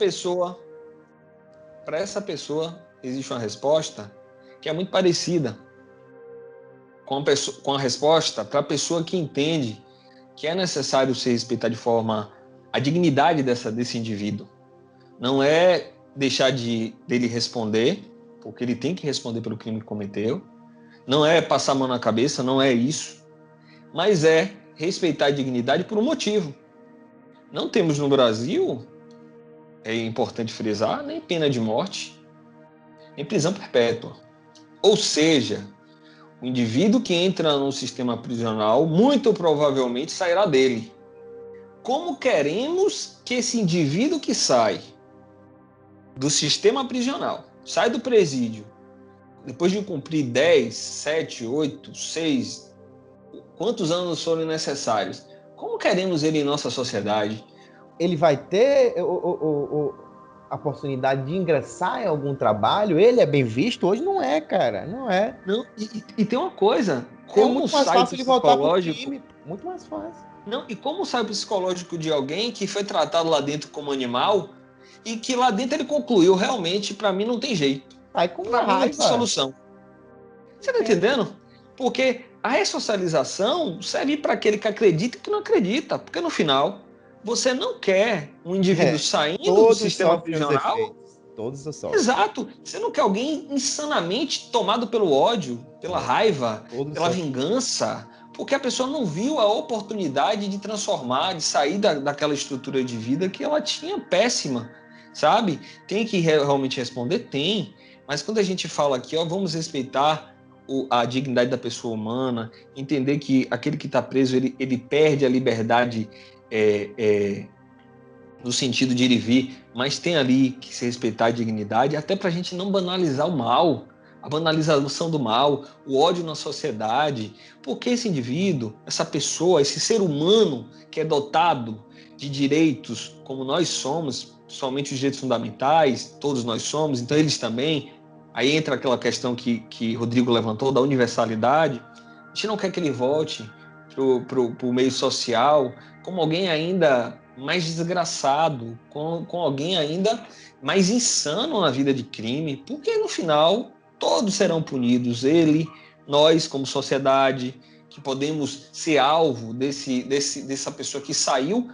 pessoa existe uma resposta que é muito parecida com a resposta para a pessoa que entende que é necessário se respeitar de forma a dignidade desse indivíduo. Não é deixar dele responder, porque ele tem que responder pelo crime que cometeu. Não é passar a mão na cabeça, não é isso. Mas é respeitar a dignidade por um motivo. Não temos no Brasil, é importante frisar, nem pena de morte, nem prisão perpétua. Ou seja, o indivíduo que entra no sistema prisional muito provavelmente sairá dele. Como queremos que esse indivíduo que sai do sistema prisional, sai do presídio, depois de cumprir 10, 7, 8, 6, quantos anos forem necessários, como queremos ele em nossa sociedade? Ele vai ter a oportunidade de ingressar em algum trabalho? Ele é bem visto? Hoje não é, cara. Não é. Não, e tem uma coisa, É como muito mais sai o fácil de voltar pro psicológico... crime. Muito mais fácil. Não, e como sai o psicológico de alguém que foi tratado lá dentro como animal e que lá dentro ele concluiu, realmente, para mim não tem jeito. Aí com Para mim não tem raiva. solução. Você tá entendendo? Porque a ressocialização serve para aquele que acredita e que não acredita. Porque no final, você não quer um indivíduo saindo do sistema prisional. Todos sofrem. Exato. Você não quer alguém insanamente tomado pelo ódio, pela raiva, pela vingança, porque a pessoa não viu a oportunidade de transformar, de sair daquela estrutura de vida que ela tinha péssima, sabe? Tem que realmente responder? Tem. Mas quando a gente fala aqui, ó, vamos respeitar a dignidade da pessoa humana, entender que aquele que está preso, ele perde a liberdade no sentido de ir e vir, mas tem ali que se respeitar a dignidade, até para a gente não banalizar o mal, a banalização do mal, o ódio na sociedade, porque esse indivíduo, essa pessoa, esse ser humano que é dotado de direitos como nós somos, somente os direitos fundamentais, todos nós somos, então eles também, aí entra aquela questão que Rodrigo levantou da universalidade, a gente não quer que ele volte para o meio social como alguém ainda mais desgraçado, com alguém ainda mais insano na vida de crime, porque no final todos serão punidos, ele, nós como sociedade, que podemos ser alvo dessa pessoa que saiu,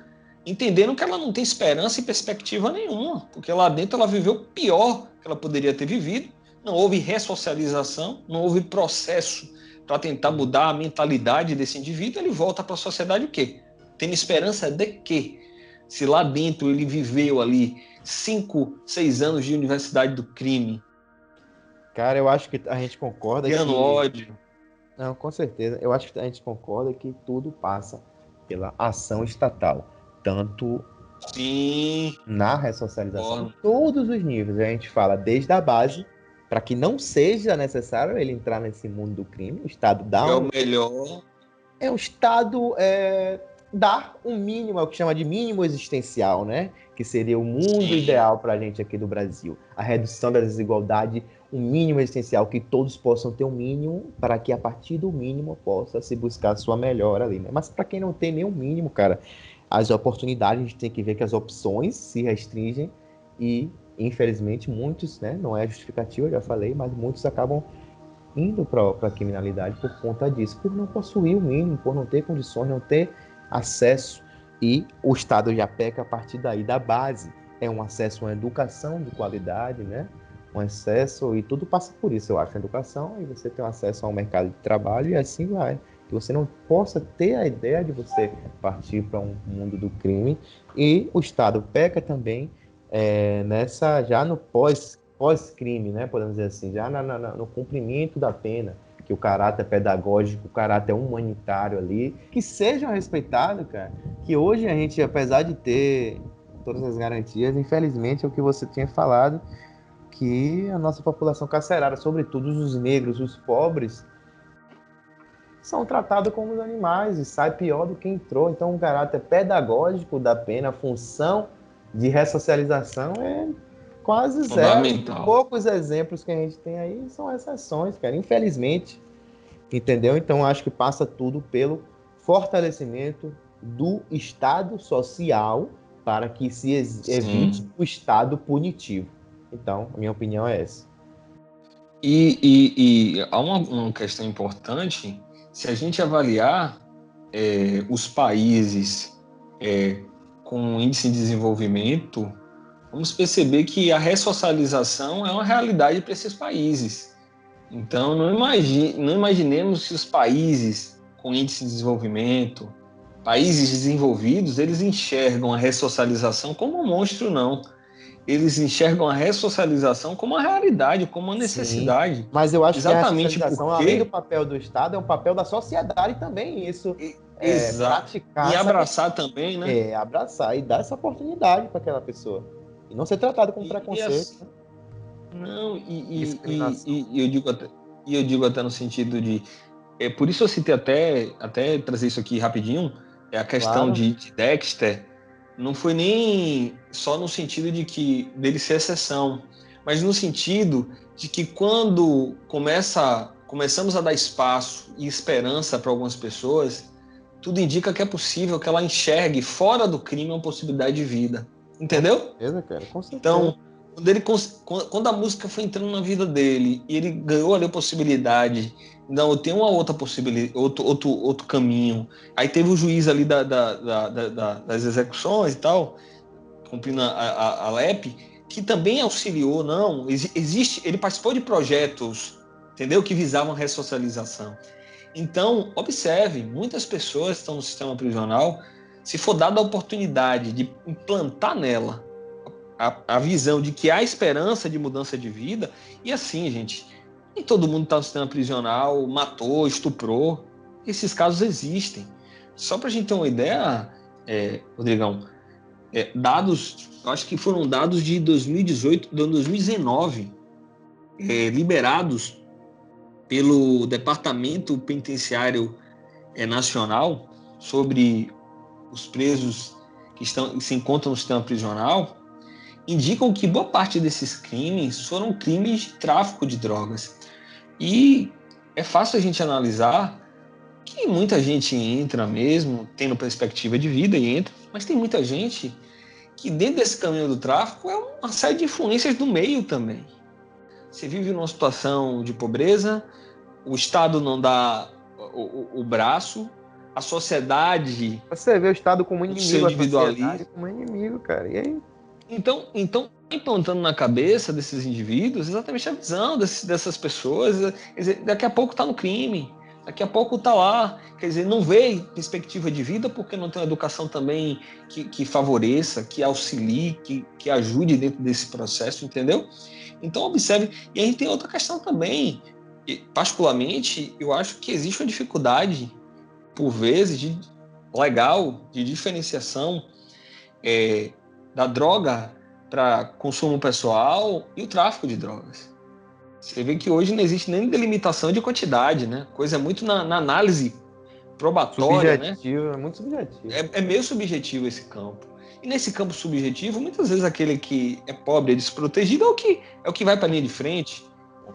entendendo que ela não tem esperança e perspectiva nenhuma, porque lá dentro ela viveu o pior que ela poderia ter vivido, não houve ressocialização, não houve processo para tentar mudar a mentalidade desse indivíduo, ele volta para a sociedade o quê? Tendo esperança de quê? Se lá dentro ele viveu ali 5, 6 anos de universidade do crime. Cara, eu acho que a gente concorda criando ódio. Não, com certeza. Eu acho que a gente concorda que tudo passa pela ação estatal. Tanto Sim, na ressocialização, em todos os níveis. A gente fala desde a base, para que não seja necessário ele entrar nesse mundo do crime. O Estado dá é o melhor. O Estado dar um mínimo, é o que chama de mínimo existencial, né? Que seria o mundo ideal para a gente aqui do Brasil. A redução da desigualdade, um mínimo existencial, que todos possam ter um mínimo, para que a partir do mínimo possa se buscar a sua melhora ali, né? Mas para quem não tem nenhum mínimo, cara, as oportunidades, a gente tem que ver que as opções se restringem e, infelizmente, muitos, né? Não é justificativa, eu já falei, mas muitos acabam indo para a criminalidade por conta disso, por não possuir o mínimo, por não ter condições, não ter acesso, e o Estado já peca a partir daí da base. É um acesso a uma educação de qualidade, né? Um acesso, e tudo passa por isso, eu acho, a educação, e você tem um acesso ao mercado de trabalho, e assim vai. Que você não possa ter a ideia de você partir para um mundo do crime, e o Estado peca também já no pós-crime, né? Podemos dizer assim, já no cumprimento da pena, que o caráter pedagógico, o caráter humanitário ali, que sejam respeitados, cara. Que hoje a gente, apesar de ter todas as garantias, infelizmente é o que você tinha falado, que a nossa população carcerária, sobretudo os negros, os pobres, são tratados como os animais e sai pior do que entrou. Então, o caráter pedagógico da pena, a função de ressocialização é quase zero. E Fundamental. poucos exemplos que a gente tem aí são exceções, cara, infelizmente. Entendeu? Então, acho que passa tudo pelo fortalecimento do Estado social para que se evite Sim. o Estado punitivo. Então, a minha opinião é essa. E há uma questão importante, se a gente avaliar os países com índice de desenvolvimento, vamos perceber que a ressocialização é uma realidade para esses países. Então, não imaginemos que os países com índice de desenvolvimento, países desenvolvidos, eles enxergam a ressocialização como um monstro, não. Eles enxergam a ressocialização como uma realidade, como uma Sim, necessidade. mas eu acho que a Exatamente ressocialização, além do porque papel do Estado, é um papel da sociedade também. Isso e praticar, sabe? abraçar também, né? Abraçar e dar essa oportunidade para aquela pessoa. E não ser tratado com E preconceito, né? não, Discriminação. e eu digo até no sentido de. Por isso eu citei até trazer isso aqui rapidinho, é a questão Claro. de Dexter, não foi nem só no sentido de que dele ser exceção, mas no sentido de que quando começamos a dar espaço e esperança para algumas pessoas, tudo indica que é possível que ela enxergue fora do crime uma possibilidade de vida. Com Entendeu? certeza, cara, com certeza. Então, quando a música foi entrando na vida dele e ele ganhou ali a possibilidade, não, eu tenho uma outra possibilidade, outro caminho. Aí teve o juiz ali das execuções e tal, cumprindo a LEP, que também auxiliou, não, existe, ele participou de projetos, entendeu, que visavam ressocialização. Então, observe, muitas pessoas estão no sistema prisional, se for dada a oportunidade de implantar nela a visão de que há esperança de mudança de vida, e assim, gente, nem todo mundo está no sistema prisional, matou, estuprou, esses casos existem. Só para a gente ter uma ideia, Rodrigão, dados, acho que foram dados de 2018, de 2019, liberados pelo Departamento Penitenciário Nacional sobre os presos que se encontram no sistema prisional, indicam que boa parte desses crimes foram crimes de tráfico de drogas. E é fácil a gente analisar que muita gente entra mesmo, tendo perspectiva de vida e entra, mas tem muita gente que dentro desse caminho do tráfico é uma série de influências do meio também. Você vive numa situação de pobreza, o Estado não dá o braço, a sociedade, Você vê o Estado como o seu inimigo, a sociedade individualismo. como inimigo, cara. E aí? Então implantando na cabeça desses indivíduos exatamente a visão dessas pessoas. Quer dizer, daqui a pouco está no crime, daqui a pouco está lá. Quer dizer, não vê perspectiva de vida porque não tem uma educação também que favoreça, que auxilie, que ajude dentro desse processo, entendeu? Então, observe. E a gente tem outra questão também. E, particularmente, eu acho que existe uma dificuldade, por vezes, legal, de diferenciação da droga para consumo pessoal e o tráfico de drogas. Você vê que hoje não existe nem delimitação de quantidade, né? Coisa muito na análise probatória, né? Subjetivo, é muito subjetivo. É meio subjetivo esse campo. E nesse campo subjetivo, muitas vezes aquele que é pobre, é desprotegido, é o que vai para a linha de frente.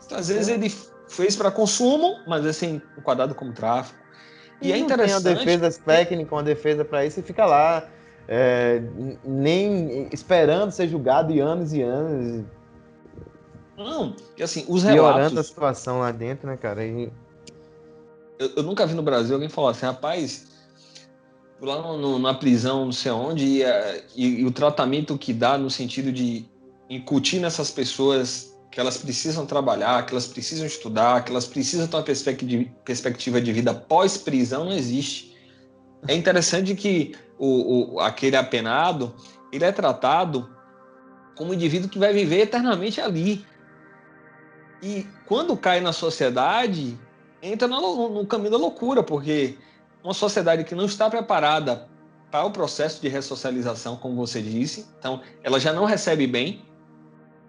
Então, às vezes ele fez para consumo, mas é assim, enquadrado como tráfico. E E é não tem uma interessante. defesa técnica, uma defesa para isso, e fica lá, nem esperando ser julgado e anos, Não, e assim, os piorando a relatos. situação lá dentro, né, cara? E Eu nunca vi no Brasil alguém falar assim, rapaz, lá na prisão, não sei onde, e o tratamento que dá no sentido de incutir nessas pessoas que elas precisam trabalhar, que elas precisam estudar, que elas precisam ter uma perspectiva de vida pós-prisão, não existe. É interessante que aquele apenado, ele é tratado como um indivíduo que vai viver eternamente ali. E quando cai na sociedade, entra no caminho da loucura, porque uma sociedade que não está preparada para o processo de ressocialização, como você disse, então ela já não recebe bem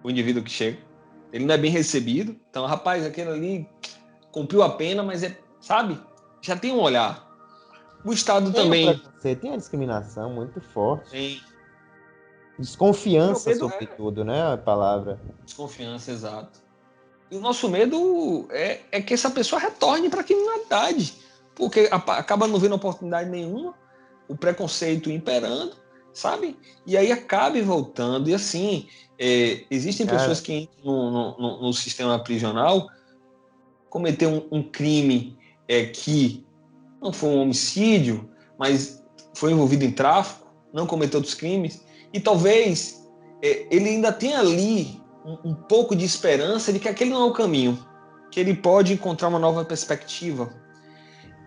o indivíduo que chega. ele não é bem recebido. Então, rapaz, aquele ali cumpriu a pena, mas sabe? Já tem um olhar. O Estado Tem um também preconceito, tem uma discriminação muito forte. tem. O meu Desconfiança, medo é sobretudo, né? A palavra. desconfiança, exato. E o nosso medo é que essa pessoa retorne para a criminalidade, porque acaba não vendo oportunidade nenhuma, o preconceito imperando, sabe? E aí acabe voltando. E assim, existem pessoas Cara, que entram no sistema prisional, cometer um crime que não foi um homicídio, mas foi envolvido em tráfico, não cometeu outros crimes, e talvez ele ainda tenha ali um pouco de esperança de que aquele não é o caminho, que ele pode encontrar uma nova perspectiva.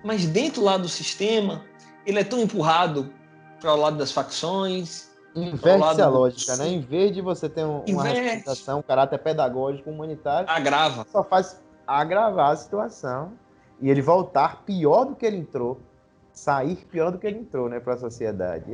Mas dentro lá do sistema, ele é tão empurrado para o lado das facções, para o inverte-se lado a do lógica, né? Em vez de você ter uma inverte, recomendação, um caráter pedagógico, humanitário, agrava. só faz agravar a situação e ele voltar pior do que ele entrou, sair pior do que ele entrou, né, para a sociedade.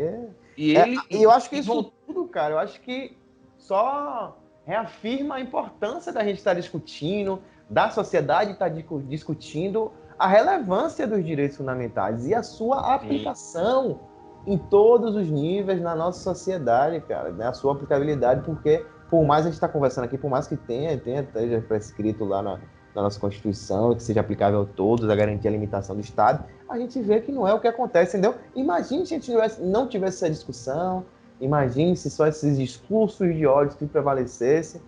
E E eu ele acho que e isso tudo, cara, eu acho que só reafirma a importância da gente estar discutindo, da sociedade estar discutindo a relevância dos direitos fundamentais e a sua aplicação em todos os níveis na nossa sociedade, cara, né? A sua aplicabilidade, porque por mais a gente está conversando aqui, por mais que esteja prescrito lá na nossa Constituição, que seja aplicável a todos, a garantia a limitação do Estado, a gente vê que não é o que acontece, entendeu? Imagine se a gente não tivesse essa discussão, imagine se só esses discursos de ódio que prevalecessem,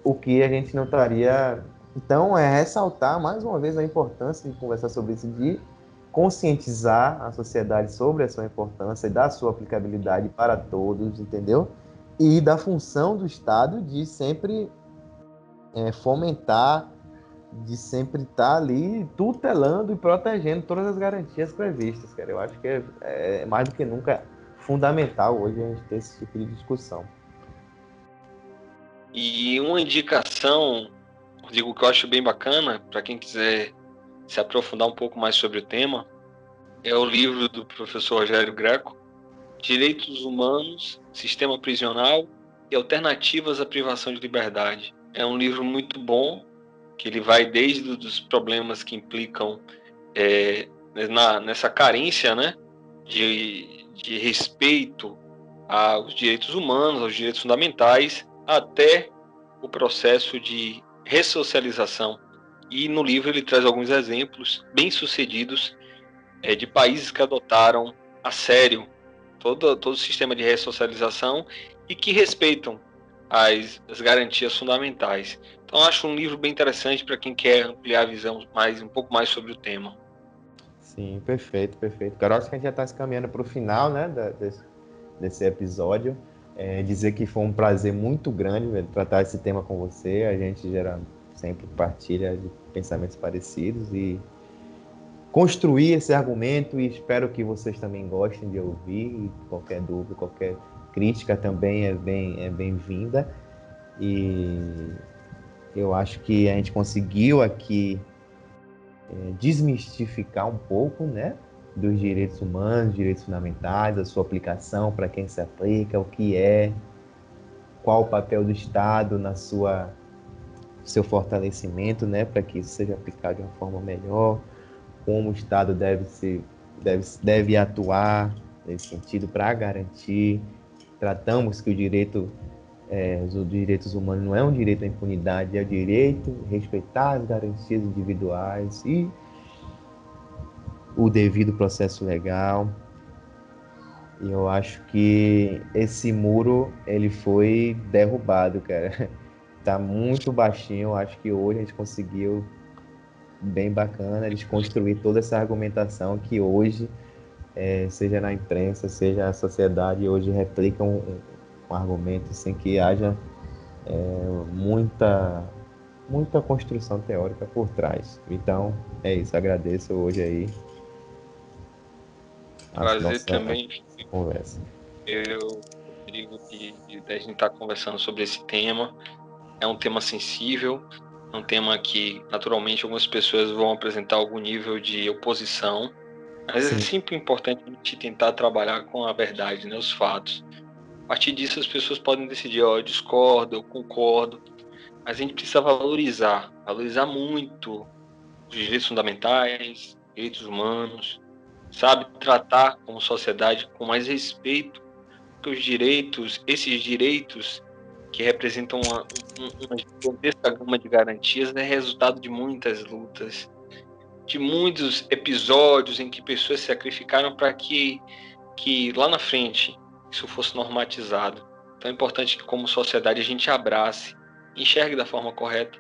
o que a gente não estaria. Então, é ressaltar mais uma vez a importância de conversar sobre isso, de conscientizar a sociedade sobre a sua importância e da sua aplicabilidade para todos, entendeu? E da função do Estado de sempre fomentar, de sempre estar ali tutelando e protegendo todas as garantias previstas, cara. Eu acho que é mais do que nunca fundamental hoje a gente ter esse tipo de discussão. E uma indicação, digo que eu acho bem bacana, para quem quiser se aprofundar um pouco mais sobre o tema, é o livro do professor Rogério Greco, Direitos Humanos, Sistema Prisional e Alternativas à Privação de Liberdade. É um livro muito bom, que ele vai desde os problemas que implicam nessa carência, né, de respeito aos direitos humanos, aos direitos fundamentais, até o processo de ressocialização. E no livro ele traz alguns exemplos bem-sucedidos de países que adotaram a sério todo o sistema de ressocialização e que respeitam as garantias fundamentais. Então, acho um livro bem interessante para quem quer ampliar a visão um pouco mais sobre o tema. Sim, perfeito, perfeito. Cara, acho que a gente já está se caminhando para o final, né, desse episódio. Dizer que foi um prazer muito grande, velho, tratar esse tema com você. A gente sempre partilha de pensamentos parecidos e construir esse argumento, e espero que vocês também gostem de ouvir. Qualquer dúvida, qualquer crítica também é bem-vinda. E eu acho que a gente conseguiu aqui desmistificar um pouco, né, dos direitos humanos, direitos fundamentais, a sua aplicação, para quem se aplica, o que é, qual o papel do Estado na seu fortalecimento, né, para que isso seja aplicado de uma forma melhor, como o Estado deve atuar nesse sentido para garantir. Tratamos que os direitos humanos não é um direito à impunidade, é o direito a respeitar as garantias individuais e o devido processo legal. E eu acho que esse muro ele foi derrubado, cara. Tá muito baixinho. Eu acho que hoje a gente conseguiu bem bacana eles construir toda essa argumentação que hoje, seja na imprensa, seja na sociedade, hoje replicam um argumento sem que haja muita construção teórica por trás. Então, é isso. Agradeço hoje aí a Prazer nossa também, conversa. eu digo de a gente estar conversando sobre esse tema. É um tema sensível, é um tema que, naturalmente, algumas pessoas vão apresentar algum nível de oposição, mas Sim. é sempre importante a gente tentar trabalhar com a verdade, né, os fatos. A partir disso, as pessoas podem decidir, eu discordo, eu concordo, a gente precisa valorizar muito os direitos fundamentais, direitos humanos, sabe? Tratar como sociedade com mais respeito, porque esses direitos que representam uma gigantesca gama de garantias, é resultado de muitas lutas, de muitos episódios em que pessoas se sacrificaram para que lá na frente isso fosse normatizado. Então é importante que, como sociedade, a gente abrace, enxergue da forma correta.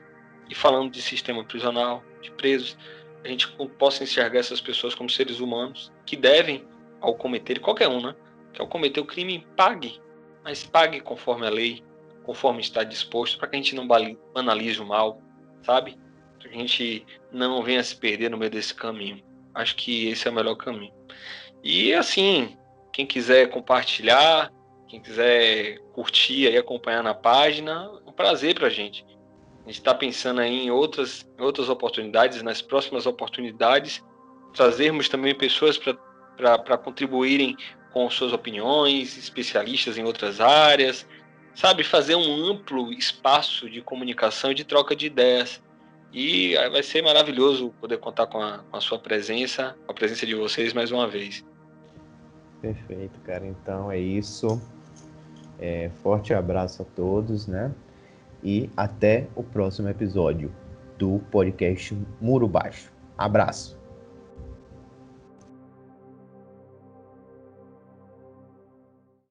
E falando de sistema prisional, de presos, a gente possa enxergar essas pessoas como seres humanos que devem, ao cometer, qualquer um, né? Que ao cometer o crime, pague. Mas pague conforme a lei, conforme está disposto, para que a gente não banalize o mal, sabe? Para que a gente não venha se perder no meio desse caminho. Acho que esse é o melhor caminho. E assim, quem quiser compartilhar, quem quiser curtir e acompanhar na página, é um prazer para a gente. A gente está pensando aí em outras oportunidades, nas próximas oportunidades, trazermos também pessoas para contribuírem com suas opiniões, especialistas em outras áreas, sabe? Fazer um amplo espaço de comunicação e de troca de ideias. E vai ser maravilhoso poder contar com a sua presença, com a presença de vocês mais uma vez. Perfeito, cara. Então é isso. Forte abraço a todos, né? E até o próximo episódio do podcast Muro Baixo. Abraço.